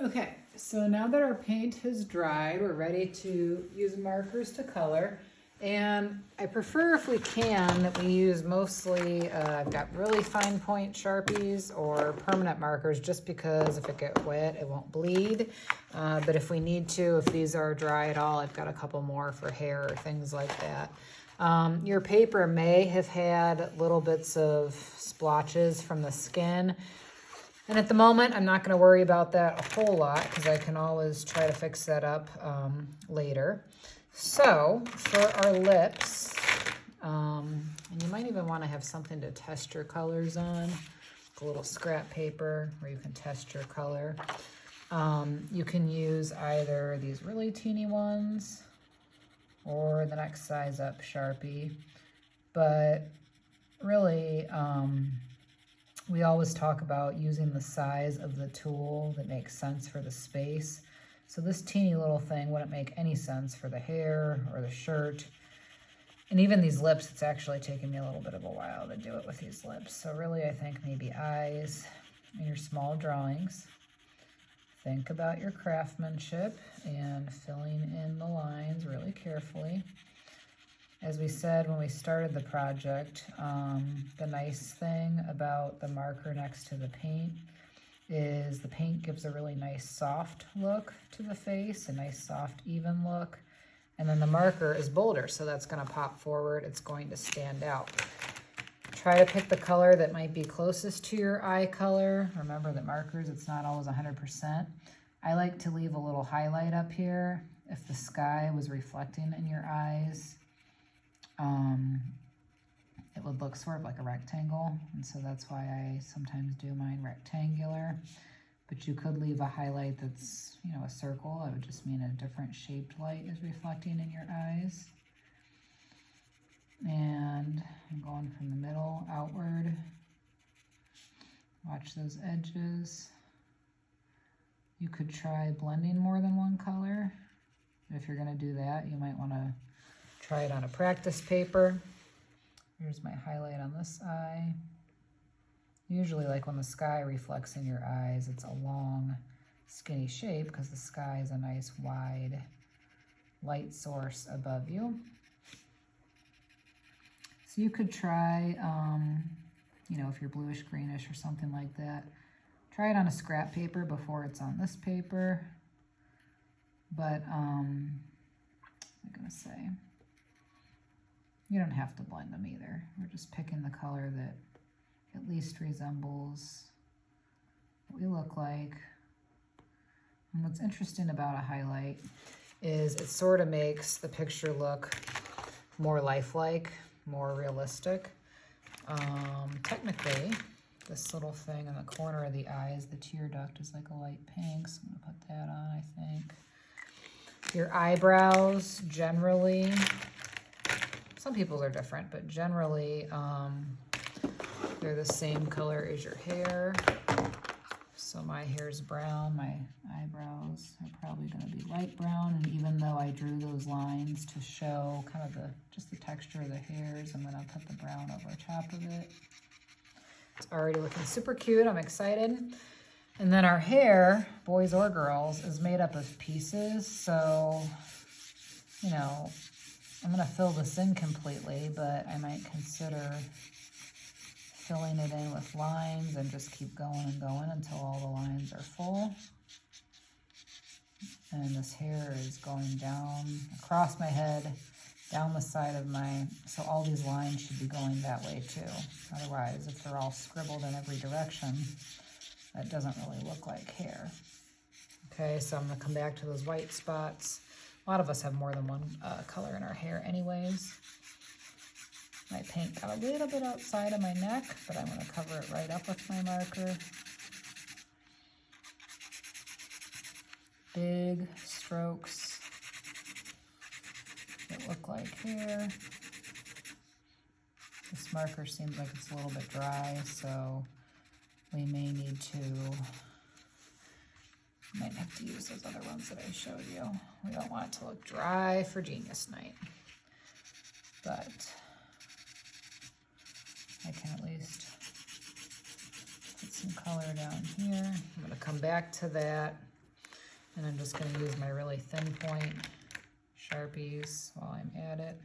Okay, so now that our paint has dried, we're ready to use markers to color. And I prefer, if we can, that we use mostly, I've got really fine point Sharpies or permanent markers, just because if it gets wet, it won't bleed. But if we need to, if these are dry at all, I've got a couple more for hair or things like that. Your paper may have had little bits of splotches from the skin. And at the moment, I'm not going to worry about that a whole lot, because I can always try to fix that up later. So for our lips, and you might even want to have something to test your colors on, like a little scrap paper where you can test your color. You can use either these really teeny ones or the next size up Sharpie, but really, we always talk about using the size of the tool that makes sense for the space. So this teeny little thing wouldn't make any sense for the hair or the shirt. And even these lips, it's actually taken me a little bit of a while to do it with these lips. So really, I think maybe eyes in your small drawings. Think about your craftsmanship and filling in the lines really carefully. As we said when we started the project, the nice thing about the marker next to the paint is the paint gives a really nice soft look to the face, a nice soft even look, and then the marker is bolder, so that's going to pop forward, it's going to stand out. Try to pick the color that might be closest to your eye color. Remember that markers, it's not always 100%. I like to leave a little highlight up here if the sky was reflecting in your eyes. It would look sort of like a rectangle, and so that's why I sometimes do mine rectangular. But you could leave a highlight that's, you know, a circle. That would just mean a different shaped light is reflecting in your eyes. And I'm going from the middle outward. Watch those edges. You could try blending more than one color. If you're going to do that, you might want to try it on a practice paper. Here's my highlight on this eye. Usually, like when the sky reflects in your eyes, it's a long, skinny shape because the sky is a nice, wide light source above you. So you could try, you know, if you're bluish, greenish, or something like that, try it on a scrap paper before it's on this paper. But, I'm going to say, you don't have to blend them either. We're just picking the color that at least resembles what we look like. And what's interesting about a highlight is it sort of makes the picture look more lifelike, more realistic. Technically, this little thing in the corner of the eye is the tear duct, is like a light pink, so I'm gonna put that on, I think. Your eyebrows, generally, some people's are different, but generally they're the same color as your hair. So my hair's brown, my eyebrows are probably going to be light brown, and even though I drew those lines to show kind of just the texture of the hairs, I'm going to put the brown over top of it. It's already looking super cute. I'm excited. And then our hair, boys or girls, is made up of pieces, so, you know, I'm going to fill this in completely, but I might consider filling it in with lines and just keep going and going until all the lines are full. And this hair is going down across my head, down the side of so all these lines should be going that way too. Otherwise, if they're all scribbled in every direction, that doesn't really look like hair. Okay, so I'm going to come back to those white spots. A lot of us have more than one color in our hair anyways. My paint got a little bit outside of my neck, but I'm going to cover it right up with my marker. Big strokes that look like hair. This marker seems like it's a little bit dry, so we may need to, might have to use those other ones that I showed you. We don't want it to look dry for Genius Night, but I can at least put some color down here. I'm going to come back to that And I'm just going to use my really thin point Sharpies while I'm at it.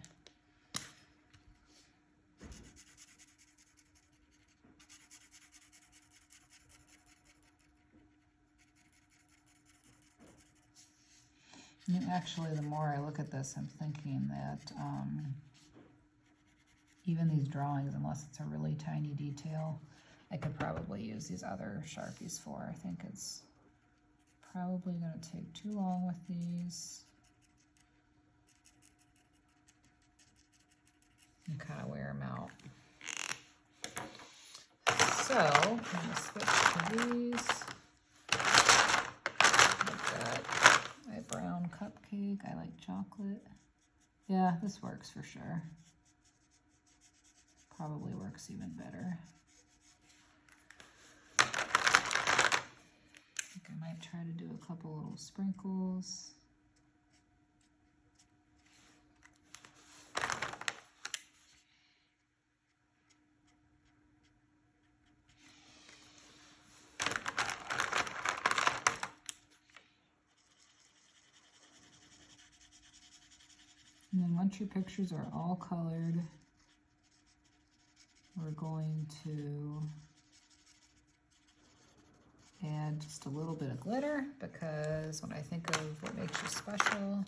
And actually, the more I look at this, I'm thinking that even these drawings, unless it's a really tiny detail, I could probably use these other Sharpies for. I think it's probably going to take too long with these. And kind of wear them out. So I'm going to switch to these. I've got my brown cupcake. I like chocolate. Yeah, this works for sure. Probably works even better. I think I might try to do a couple little sprinkles. And then once your pictures are all colored, we're going to add just a little bit of glitter, because when I think of what makes you special,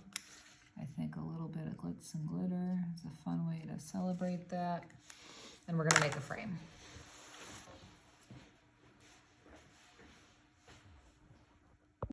I think a little bit of glitz and glitter is a fun way to celebrate that. And we're going to make a frame.